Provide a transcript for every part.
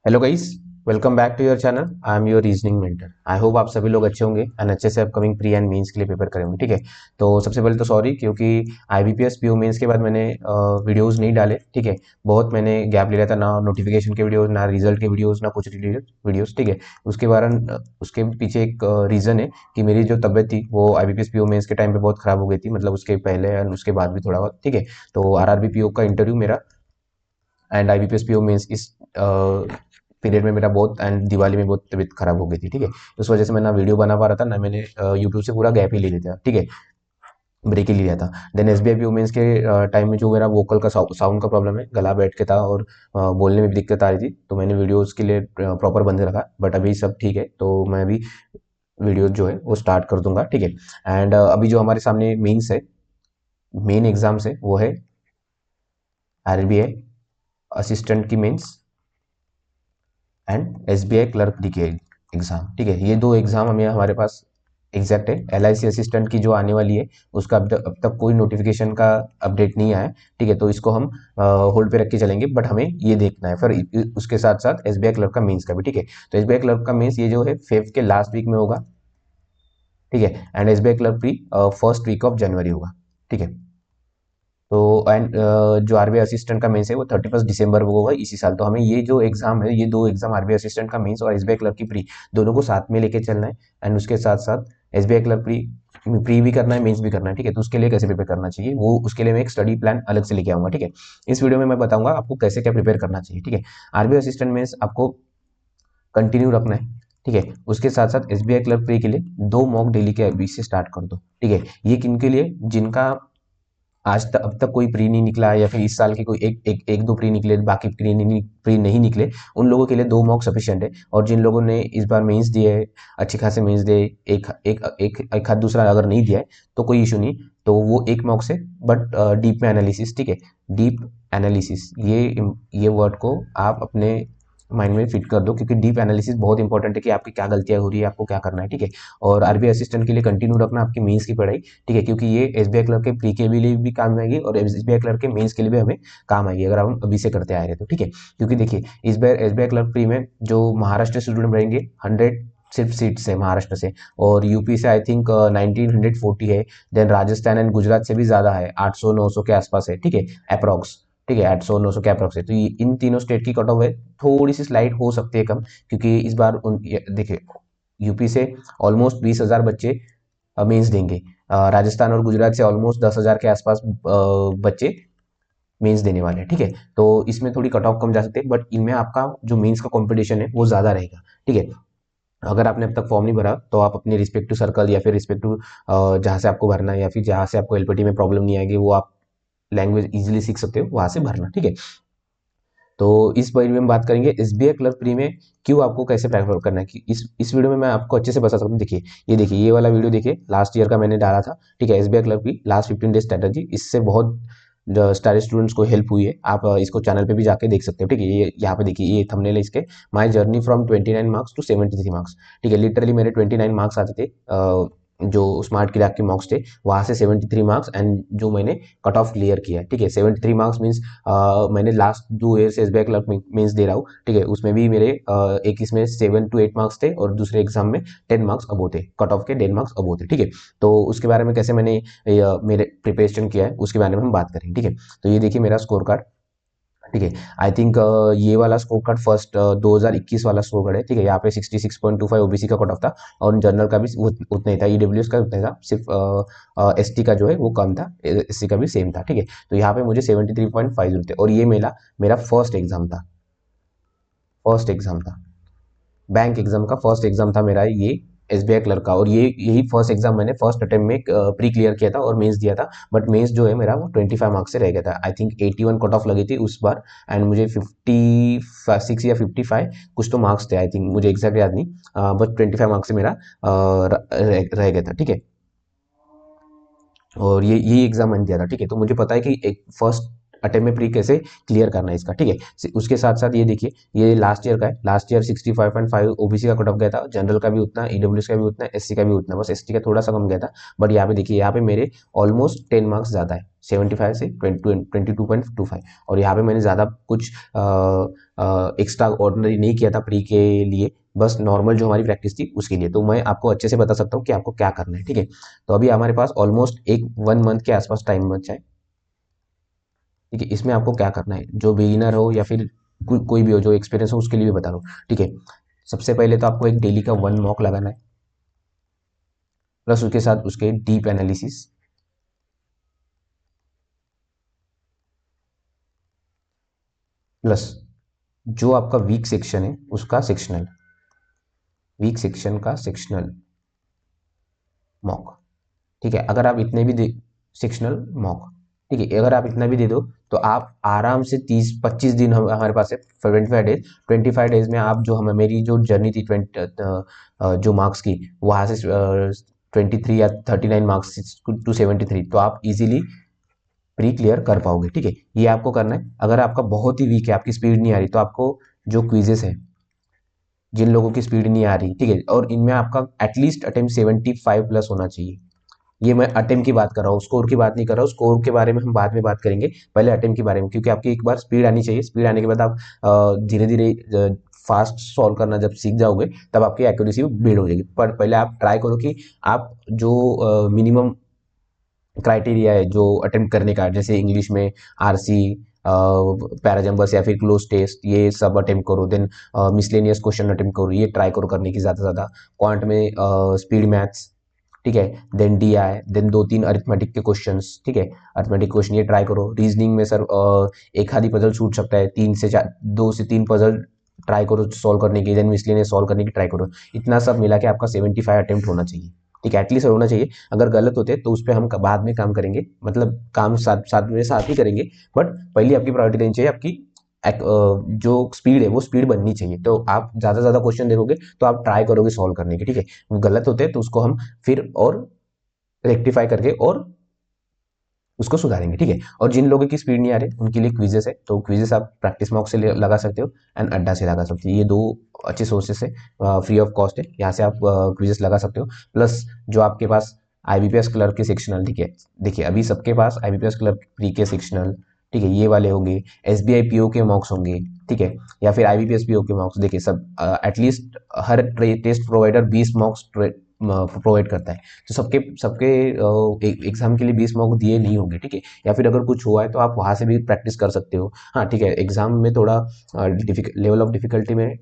Hello guys, welcome back to your channel. I am your reasoning mentor. I hope आप सभी लोग अच्छे होंगे एंड अच्छे से अपकमिंग प्री एंड मेंस के लिए प्रिपेयर करेंगे। ठीक है, तो सबसे पहले तो सॉरी, क्योंकि आईबीपीएस पीओ मेंस के बाद मैंने वीडियोस नहीं डाले। ठीक है, बहुत मैंने गैप ले लिया था, ना नोटिफिकेशन के वीडियोस, ना रिजल्ट के वीडियोस, ना कुछ वीडियोस। ठीक है, उसके कारण उसके पीछे एक रीज़न है कि मेरी जो तबियत थी वो आईबीपीएस पीओ मेंस के टाइम पे बहुत खराब हो गई थी, मतलब उसके पहले एंड उसके बाद भी थोड़ा बहुत। ठीक है, तो आरआरबी पीओ का इंटरव्यू मेरा एंड आईबीपीएस पीओ मेंस इस पीरियड में मेरा बहुत, एंड दिवाली में बहुत तबीयत खराब हो गई थी। ठीक है, तो उस वजह से मैं ना वीडियो बना पा रहा था, ना मैंने यूट्यूब से पूरा गैप ही ले लिया था। ठीक है, ब्रेक ही लिया था। देन एसबीआई पीओ मेंस के टाइम में जो मेरा वोकल का साउंड का प्रॉब्लम है, गला बैठ के था और बोलने में भी दिक्कत आ रही थी, तो मैंने वीडियोस के लिए प्रॉपर बंद रखा। बट अभी सब ठीक है, तो मैं अभी वीडियो जो है वो स्टार्ट कर दूंगा। ठीक है, एंड अभी जो हमारे सामने मेंस है, मेन एग्जाम्स है, वो है आरबीआई असिस्टेंट की मेंस एंड एसबीआई क्लर्क डी के एग्जाम। ठीक है, ये दो एग्जाम हमें हमारे पास एग्जैक्ट है। एलआईसी असिस्टेंट की जो आने वाली है उसका अब तक कोई नोटिफिकेशन का अपडेट नहीं आया है। ठीक है, तो इसको हम होल्ड पे रख के चलेंगे, बट हमें ये देखना है फिर उसके साथ साथ एसबीआई क्लर्क का मेंस का भी। ठीक है, तो एसबीआई क्लर्क का मेंस ये जो है फेब के लास्ट वीक में होगा। ठीक है, एंड एसबीआई क्लर्क भी फर्स्ट वीक ऑफ जनवरी होगा। ठीक है, तो एंड जो आरबीआई असिस्टेंट का मेंस है वो 31 दिसंबर को होगा इसी साल। तो हमें ये जो एग्जाम है, ये दो एग्जाम आरबीआई असिस्टेंट का मेंस और एसबीआई क्लर्क की प्री, दोनों को साथ में लेके चलना है। एंड उसके साथ साथ एसबीआई क्लर्क प्री भी करना है, मेंस भी करना है। ठीक है, तो उसके लिए कैसे प्रिपेयर करना चाहिए, वो उसके लिए मैं एक स्टडी प्लान अलग से लेके आऊंगा। ठीक है, इस वीडियो में मैं बताऊंगा आपको कैसे क्या प्रिपेयर करना चाहिए। ठीक है, आरबीआई असिस्टेंट मेंस आपको कंटिन्यू रखना है। ठीक है, उसके साथ साथ एसबीआई क्लर्क प्री के लिए दो मॉक डेली के बीच से स्टार्ट कर दो। ठीक है, ये किनके लिए, जिनका आज तक अब तक कोई प्री नहीं निकला है, या फिर इस साल के कोई एक दो प्री निकले, बाकी प्री नहीं निकले, उन लोगों के लिए दो मॉक सफिशिएंट है। और जिन लोगों ने इस बार मेंस दिए है, अच्छे खासे मेंस दिए, एक हाथ दूसरा अगर नहीं दिया है तो कोई इशू नहीं, तो वो एक मॉक से। बट डीप में एनालिसिस, ठीक है, डीप एनालिसिस, ये वर्ड को आप अपने माइंड में फिट कर दो, क्योंकि डीप एनालिसिस बहुत इंपॉर्टेंट है कि आपकी क्या गलतियां हो रही है, आपको क्या करना है। ठीक है, और आरबीआई असिस्टेंट के लिए कंटिन्यू रखना आपकी मेंस की पढ़ाई। ठीक है, क्योंकि ये एसबीआई क्लर्क के प्री के लिए भी काम आएगी और एसबीआई क्लर्क के मेंस के लिए भी हमें काम आएगी, अगर हम अभी से करते आ रहे हैं तो। ठीक है, क्योंकि देखिए इस बार एसबीआई क्लर्क प्री में जो महाराष्ट्र स्टूडेंट रहेंगे 100 सिर्फ सीट्स है महाराष्ट्र से, और यूपी से आई थिंक 1940 है। देन राजस्थान एंड गुजरात से भी ज्यादा है, 800-900 के आसपास है। ठीक है, अप्रॉक्स। ठीक है, 800-900 के अप्रॉक्स है, तो इन तीनों स्टेट की कट ऑफ है, थोड़ी सी स्लाइड हो सकती है कम, क्योंकि इस बार देखिए यूपी से ऑलमोस्ट 20,000 बच्चे मेंस देंगे। राजस्थान और गुजरात से ऑलमोस्ट 10,000 के आसपास बच्चे मेंस देने वाले हैं। ठीक है, तो इसमें थोड़ी कट ऑफ कम जा सकते हैं, बट इनमें आपका जो मेंस का कंपटीशन है वो ज्यादा रहेगा। ठीक है, अगर आपने अब तक फॉर्म नहीं भरा तो आप अपने रिस्पेक्टिव सर्कल या फिर रिस्पेक्टिव जहाँ से आपको भरना है, या फिर जहाँ से आपको एलपीटी में प्रॉब्लम नहीं आएगी, वो आप लैंग्वेज इजीली सीख सकते हो, वहां से भरना। ठीक है, तो इस वीडियो में हम बात करेंगे एसबीआई क्लर्क प्री में क्यों आपको कैसे प्रिपेयर करना है, कि इस वीडियो में मैं आपको अच्छे से बता सकता हूँ। देखिए ये वाला वीडियो देखिए, लास्ट ईयर का मैंने डाला था। ठीक है, SBI clerk pre last 15 days strategy, इससे बहुत सारे स्टूडेंट्स को हेल्प हुई है। आप इसको चैनल पे भी जाके देख सकते हो। ठीक है, ये यहाँ पे देखिए, ये थंबनेल है इसके, my journey from 29 marks to 73 marks. ठीक है, लिटरली मेरे 29 मार्क्स आते थे, जो स्मार्ट क्लैक के मार्क्स थे, वहां से 73 मार्क्स, एंड जो मैंने कट ऑफ क्लियर किया है। ठीक है, 73 मार्क्स मीन्स मैंने लास्ट 2 ईयर से एसबीआई क्लर्क मेंस दे रहा हूँ। ठीक है, उसमें भी मेरे एक इसमें 7 to 8 मार्क्स थे, और दूसरे एग्जाम में 10 मार्क्स अबो थे, कट ऑफ के 10 मार्क्स अबो थे। ठीक है, तो उसके बारे में कैसे मैंने मेरे प्रिपरेशन किया है उसके बारे में हम बात करेंगे। ठीक है, तो ये देखिए मेरा स्कोर कार्ड। ठीक है, आई थिंक ये वाला स्कोर कार्ड फर्स्ट 2021 वाला स्कोर कार्ड है। ठीक है, यहाँ पे 66.25 ओबीसी का कट ऑफ था, और जनरल का भी उतना ही था, ईडब्ल्यूएस का उतना ही था, सिर्फ एसटी का जो है वो कम था, एससी का भी सेम था। ठीक है, तो यहाँ पे मुझे 73.50 थे, और ये मेरा फर्स्ट एग्जाम था, बैंक एग्जाम का फर्स्ट एग्जाम था मेरा ये, एसबीआई क्लर्क का। और यही फर्स्ट एग्जाम मैंने फर्स्ट अटेम्प्ट में प्री क्लियर किया था और मेंस दिया था। बट मेंस जो है मेरा वो 25 मार्क्स से रह गया था, आई थिंक 81 कट ऑफ लगी थी उस बार, एंड मुझे 56 या 55 कुछ तो मार्क्स थे, आई थिंक मुझे एग्जैक्ट याद नहीं, बट 25 मार्क्स से मेरा रह गया था। ठीक है, और ये एग्जाम मैंने दिया था। ठीक है, तो मुझे पता है कि एक फर्स्ट अटेम्प्ट में प्री कैसे क्लियर करना है इसका। ठीक है, उसके साथ साथ ये देखिए, ये लास्ट ईयर का है, लास्ट ईयर 65.5 ओबीसी का कट ऑफ गया था, जनरल का भी उतना, ईडब्ल्यूएस का भी उतना, एससी का भी उतना, बस एसटी का थोड़ा सा कम गया था। बट यहाँ पे देखिए, यहाँ पे मेरे ऑलमोस्ट 10 मार्क्स ज्यादा है, 75 से 22.25। और यहाँ पे मैंने ज़्यादा कुछ एक्स्ट्रा ऑर्डिनरी नहीं किया था प्री के लिए, बस नॉर्मल जो हमारी प्रैक्टिस थी उसके लिए। तो मैं आपको अच्छे से बता सकता हूँ कि आपको क्या करना है, ठीक है। तो अभी हमारे पास ऑलमोस्ट एक 1 मंथ के आसपास टाइम बचा है, ठीक है। इसमें आपको क्या करना है, जो बिगिनर हो या फिर कोई भी हो जो एक्सपीरियंस हो उसके लिए भी बता रहा हूँ, ठीक है। सबसे पहले तो आपको एक डेली का 1 मॉक लगाना है, प्लस उसके साथ उसके डीप एनालिसिस, प्लस जो आपका वीक सेक्शन है उसका सेक्शनल, वीक सेक्शन का सेक्शनल मॉक, ठीक है। अगर आप इतने भी दे, सेक्शनल मॉक, ठीक है, अगर आप इतना भी दे दो तो आप आराम से 30-25 दिन हमारे पास है, 25 डेज, 25 डेज में आप जो हमें मेरी जो जर्नी थी 20 जो मार्क्स की, वहाँ से 23 या 39 मार्क्स टू 73, तो आप इजीली प्री क्लियर कर पाओगे, ठीक है। ये आपको करना है। अगर आपका बहुत ही वीक है, आपकी स्पीड नहीं आ रही, तो आपको जो क्विजेस है, जिन लोगों की स्पीड नहीं आ रही, ठीक है, और इनमें आपका एटलीस्ट अटेम्प्ट 75 प्लस होना चाहिए। ये मैं अटेम्प्ट की बात कर रहा हूँ, स्कोर की बात नहीं कर रहा हूँ। स्कोर के बारे में हम बाद में बात करेंगे, पहले अटेम्प्ट के बारे में, क्योंकि आपकी एक बार स्पीड आनी चाहिए। स्पीड आने के बाद आप धीरे धीरे फास्ट सॉल्व करना जब सीख जाओगे तब आपकी एक्यूरेसी बिल्ड हो जाएगी। पर पहले आप ट्राई करो कि आप जो मिनिमम क्राइटेरिया है जो अटेम्प्ट करने का, जैसे इंग्लिश में आरसी, पैराजम्बस या फिर क्लोज टेस्ट, ये सब अटेम्प्ट करो। देन मिसलेनियस क्वेश्चन अटेम्प्ट करो, ये ट्राई करो करने की ज़्यादा से ज़्यादा। क्वांट में स्पीड मैथ्स, ठीक है, देन डीआई, देन 2-3 अरिथमेटिक के क्वेश्चंस, ठीक है, अरिथमेटिक क्वेश्चन ये ट्राई करो। रीजनिंग में सर एक आधी पजल छूट सकता है, 2 से 3 पजल ट्राई करो सॉल्व करने की, देन मिसलेनियस सॉल्व करने की ट्राई करो। इतना सब मिला के आपका 75 अटेम्प्ट होना चाहिए, ठीक है, एटलीस्ट होना चाहिए। अगर गलत होते तो उस पर हम बाद में काम करेंगे, मतलब काम साथ साथ में साथ ही करेंगे, बट पहले आपकी प्रायोरिटी देनी चाहिए, आपकी जो स्पीड है वो स्पीड बननी चाहिए। तो आप ज़्यादा से ज़्यादा क्वेश्चन देखोगे तो आप ट्राई करोगे सॉल्व करने की, ठीक है। वो गलत होते हैं तो उसको हम फिर और रेक्टिफाई करके और उसको सुधारेंगे, ठीक है। और जिन लोगों की स्पीड नहीं आ रही उनके लिए क्विजेस है, तो क्विजेस आप प्रैक्टिस मॉक से लगा सकते हो एंड अड्डा से लगा सकते हो। ये दो अच्छे सोर्सेस है, फ्री ऑफ कॉस्ट है, यहाँ से आप क्विजेस लगा सकते हो। प्लस जो आपके पास आईबीपीएस क्लर्क के सेक्शनल, ठीक है, देखिए अभी सबके पास आईबीपीएस क्लर्क प्री के सेक्शनल, ठीक है, ये वाले होंगे। एसबीआई पीओ के मॉक्स होंगे, ठीक है, या फिर आईबीपीएस पीओ के मॉक्स। देखिए सब एटलीस्ट हर टेस्ट प्रोवाइडर 20 मॉक्स प्रोवाइड करता है, तो सबके सबके एग्जाम के लिए 20 मॉक दिए नहीं होंगे, ठीक है। या फिर अगर कुछ हुआ है तो आप वहाँ से भी प्रैक्टिस कर सकते हो। हाँ ठीक है, एग्जाम में थोड़ा लेवल ऑफ डिफिकल्टी में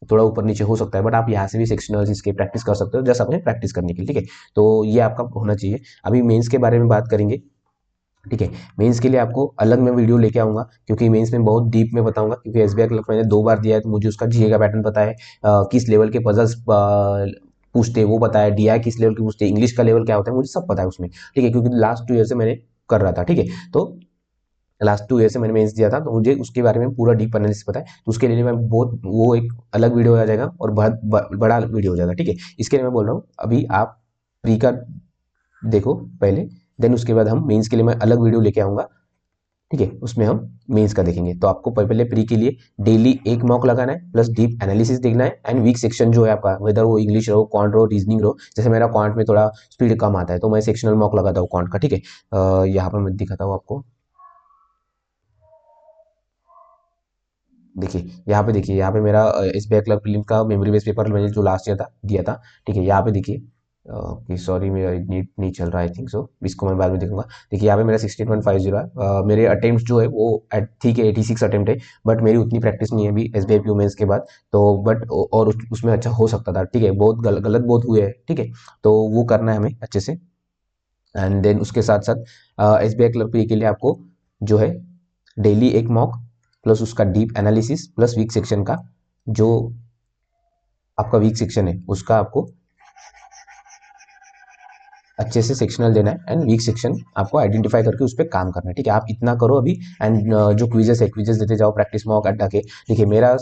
थोड़ा ऊपर नीचे हो सकता है, बट आप यहाँ से भी सेक्शनल इसके प्रैक्टिस कर सकते हो, जस्ट अपने प्रैक्टिस करने के लिए, ठीक है। तो ये आपका होना चाहिए। अभी मेंस के बारे में बात करेंगे, ठीक है। मेंस के लिए आपको अलग मैं वीडियो लेके आऊंगा, क्योंकि मेंस में बहुत डीप में बताऊंगा, क्योंकि एसबीआई क्लर्क मैंने 2 बार दिया है तो मुझे उसका जीए का पैटर्न पता है, किस लेवल के पजल्स पूछते हैं वो पता है, डीआई किस लेवल के पूछते हैं, इंग्लिश का लेवल क्या होता है मुझे सब पता है उसमें, ठीक है, क्योंकि लास्ट 2 ईयर से मैंने कर रहा था, ठीक है। तो लास्ट 2 ईयर से मैंने मेंस दिया था, तो मुझे उसके बारे में पूरा डीप एनालिसिस पता है। तो उसके लिए मैं बहुत, वो एक अलग वीडियो आ जाएगा और बहुत बड़ा वीडियो हो जाएगा, ठीक है। इसके लिए मैं बोल रहा हूँ अभी आप प्री का देखो पहले, देन उसके बाद हम मेंस के लिए मैं अलग वीडियो लेके आऊंगा, ठीक है, उसमें हम मेंस का देखेंगे। तो आपको पहले प्री के लिए डेली एक मॉक लगाना है, प्लस डीप एनालिसिस देखना है, एंड वीक सेक्शन जो है आपका, वेदर वो इंग्लिश रहो, क्वांट रहो, रीजनिंग रहो। जैसे मेरा क्वांट में थोड़ा स्पीड कम आता है तो मैं सेक्शनल मॉक लगाता हूँ क्वांट का, ठीक है। यहाँ पर मैं दिखाता हूँ आपको, देखिए यहाँ पे, देखिए यहाँ पे मेरा एसबीआई क्लर्क प्रीलिम का मेमोरी बेस्ड पेपर मैंने जो लास्ट ईयर था दिया था, ठीक है। यहाँ पे देखिए कि सॉरी मेरा नीट नहीं चल रहा, आई थिंक सो, इसको मैं बाद में देखूंगा। देखिए यहाँ पे मेरा 16.50 है। मेरे अटेम्प्ट जो है वो ठीक है 86 अटेम्प्ट है, बट मेरी उतनी प्रैक्टिस नहीं है अभी एसबीआई पी मेंस के बाद, तो बट और उसमें अच्छा हो सकता था, ठीक है, बहुत गलत बहुत हुए हैं, ठीक है। तो वो करना है हमें अच्छे से। एंड देन उसके साथ साथ एसबीआई क्लर्क पी के लिए आपको जो है डेली एक मॉक, प्लस उसका deep analysis, plus week section का, जो आपका वीक सेक्शन है उसका आपको अच्छे से सेक्शनल देना है, एंड वीक सेक्शन आपको आइडेंटिफाई करके उस पर काम करना है, ठीक है। आप इतना करो अभी। एंड जो क्विजेस है क्विजेस देते जाओ, प्रैक्टिस मॉक अड्डा के। देखिए मेरा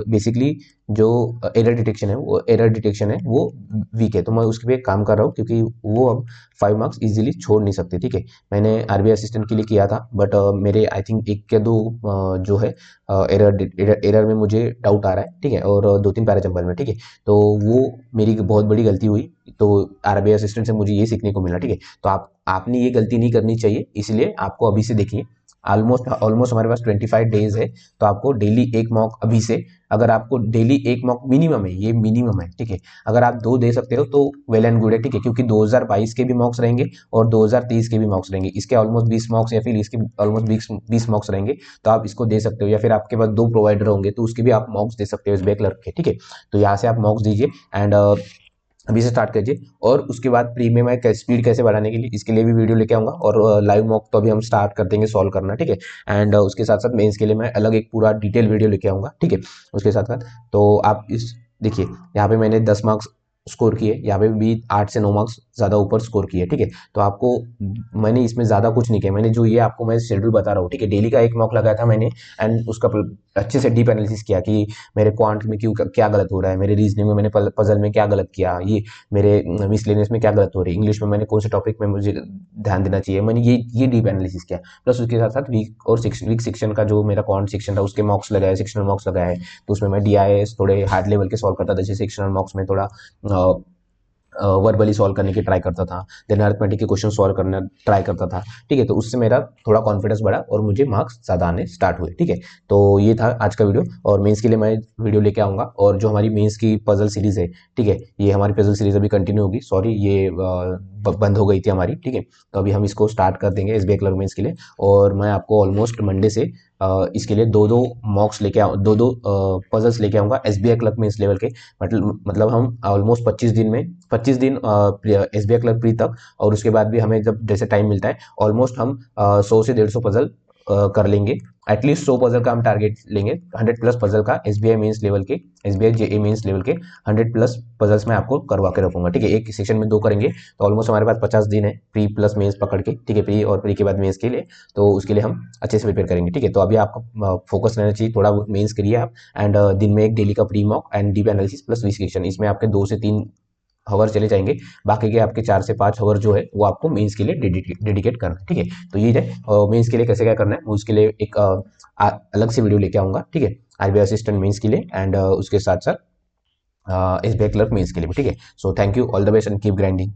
बेसिकली जो एरर डिटेक्शन है वो वीक है, तो मैं उसके पे काम कर रहा हूँ, क्योंकि वो अब 5 मार्क्स इजीली छोड़ नहीं सकते। ठीक है, मैंने आरबीआई असिस्टेंट के लिए किया था, बट मेरे आई थिंक एक या दो जो है एरर में मुझे डाउट आ रहा है। ठीक है, और 2-3 पैराजंबल में। ठीक है, तो वो मेरी बहुत बड़ी गलती हुई, तो आरबीआई असिस्टेंट से मुझे ये सीखने को मिला। ठीक है, तो आपने ये गलती नहीं करनी चाहिए, इसलिए आपको अभी से देखिए, ऑलमोस्ट ऑलमोस्ट हमारे पास 25 डेज है, तो आपको डेली एक मॉक अभी से, अगर आपको डेली एक मॉक मिनिमम है, ये मिनिमम है। ठीक है, अगर आप 2 दे सकते हो तो वेल एंड गुड है। ठीक है, क्योंकि 2022 के भी मॉक्स रहेंगे और 2023 के भी मॉक्स रहेंगे, इसके ऑलमोस्ट 20 मॉक्स या फिर इसके ऑलमोस्ट 20 मॉक्स रहेंगे, तो आप इसको दे सकते हो, या फिर आपके पास 2 प्रोवाइडर होंगे तो उसके भी आप मॉक्स दे सकते हो एसबीआई क्लर्क के। ठीक है, तो यहाँ से आप मॉक्स दीजिए एंड अभी से स्टार्ट कीजिए। और उसके बाद प्री में मैं स्पीड कैसे बढ़ाने के लिए, इसके लिए भी वीडियो लेके आऊंगा, और लाइव मॉक तो अभी हम स्टार्ट कर देंगे सॉल्व करना। ठीक है, एंड उसके साथ साथ मेंस के लिए मैं अलग एक पूरा डिटेल वीडियो लेके आऊंगा। ठीक है, उसके साथ साथ तो आप इस देखिए, यहाँ पे मैंने 10 मार्क्स स्कोर किए, यहाँ पे भी 8 से 9 मार्क्स ज्यादा ऊपर स्कोर किए। ठीक है, तो आपको मैंने इसमें ज्यादा कुछ नहीं किया, मैंने जो ये आपको मैं शेड्यूल बता रहा हूँ। ठीक है, डेली का एक मॉक लगाया था मैंने, एंड उसका अच्छे से डीप एनालिसिस किया कि मेरे क्वांट में क्यों क्या गलत हो रहा है, मेरे रीजनिंग में मैंने पजल में क्या गलत किया, ये मेरे मिसलेनियस में क्या गलत हो रही है, इंग्लिश में मैंने कौन से टॉपिक में मुझे ध्यान देना चाहिए, मैंने ये डीप एनालिसिस किया। प्लस उसके साथ साथ वीक सेक्शन का जो मेरा क्वांट सेक्शन था उसके मॉक्स लगाए, सेक्शनल मॉक्स लगाए, तो उसमें मैं डीआईएस थोड़े हार्ड लेवल के सॉल्व करता था, जैसे सेक्शनल मॉक्स में थोड़ा वर्बली सॉल्व करने की ट्राई करता था, देन अरिथमेटिक के क्वेश्चन सॉल्व करना ट्राई करता था। ठीक है, तो उससे मेरा थोड़ा कॉन्फिडेंस बढ़ा और मुझे मार्क्स ज़्यादा आने स्टार्ट हुए। ठीक है, तो ये था आज का वीडियो, और मेंस के लिए मैं वीडियो लेके आऊँगा, और जो हमारी मेंस की पजल सीरीज़ है, ठीक है, ये हमारी पजल सीरीज़ अभी कंटिन्यू होगी। सॉरी, ये बंद हो गई थी हमारी। ठीक है, तो अभी हम इसको स्टार्ट कर देंगे एसबीआई क्लर्क मेंस के लिए, और मैं आपको ऑलमोस्ट मंडे से इसके लिए दो मॉक्स लेके आऊँ, दो पजल्स लेके आऊँगा एसबीआई क्लर्क मेंस लेवल के। मतलब हम ऑलमोस्ट 25 दिन एसबीआई क्लर्क प्री तक, और उसके बाद भी हमें जब जैसे टाइम मिलता है ऑलमोस्ट हम 100 से 150 पजल कर लेंगे। एटलीस्ट 100 पजल का हम टारगेट लेंगे, 100 प्लस पजल का एसबीआई मेंस लेवल के, एसबीआई जेई मेंस लेवल के 100 प्लस पजल्स मैं आपको करवा के रखूंगा। ठीक है, एक सेक्शन में 2 करेंगे, तो ऑलमोस्ट हमारे पास 50 दिन है प्री प्लस मेंस पकड़ के। ठीक है, प्री और प्री के बाद मेंस के लिए, तो उसके लिए हम अच्छे से प्रिपेयर करेंगे। ठीक है, तो अभी आपका फोकस रहना चाहिए, थोड़ा मेंस करिए आप, एंड दिन में एक डेली का pre mock and deep analysis plus विश्लेषण, इसमें आपके 2 से 3 हवर चले जाएंगे, बाकी के आपके 4 से 5 हवर जो है वो आपको मेंस के लिए डेडिकेट करना है। ठीक है, तो ये है मेंस के लिए कैसे क्या करना है, मैं उसके लिए एक अलग से वीडियो लेके आऊंगा। ठीक है, आरबीआई असिस्टेंट मेंस के लिए, एंड उसके साथ साथ एसबीआई क्लर्क मेंस के लिए भी। ठीक है, so thank you, all the best and keep grinding.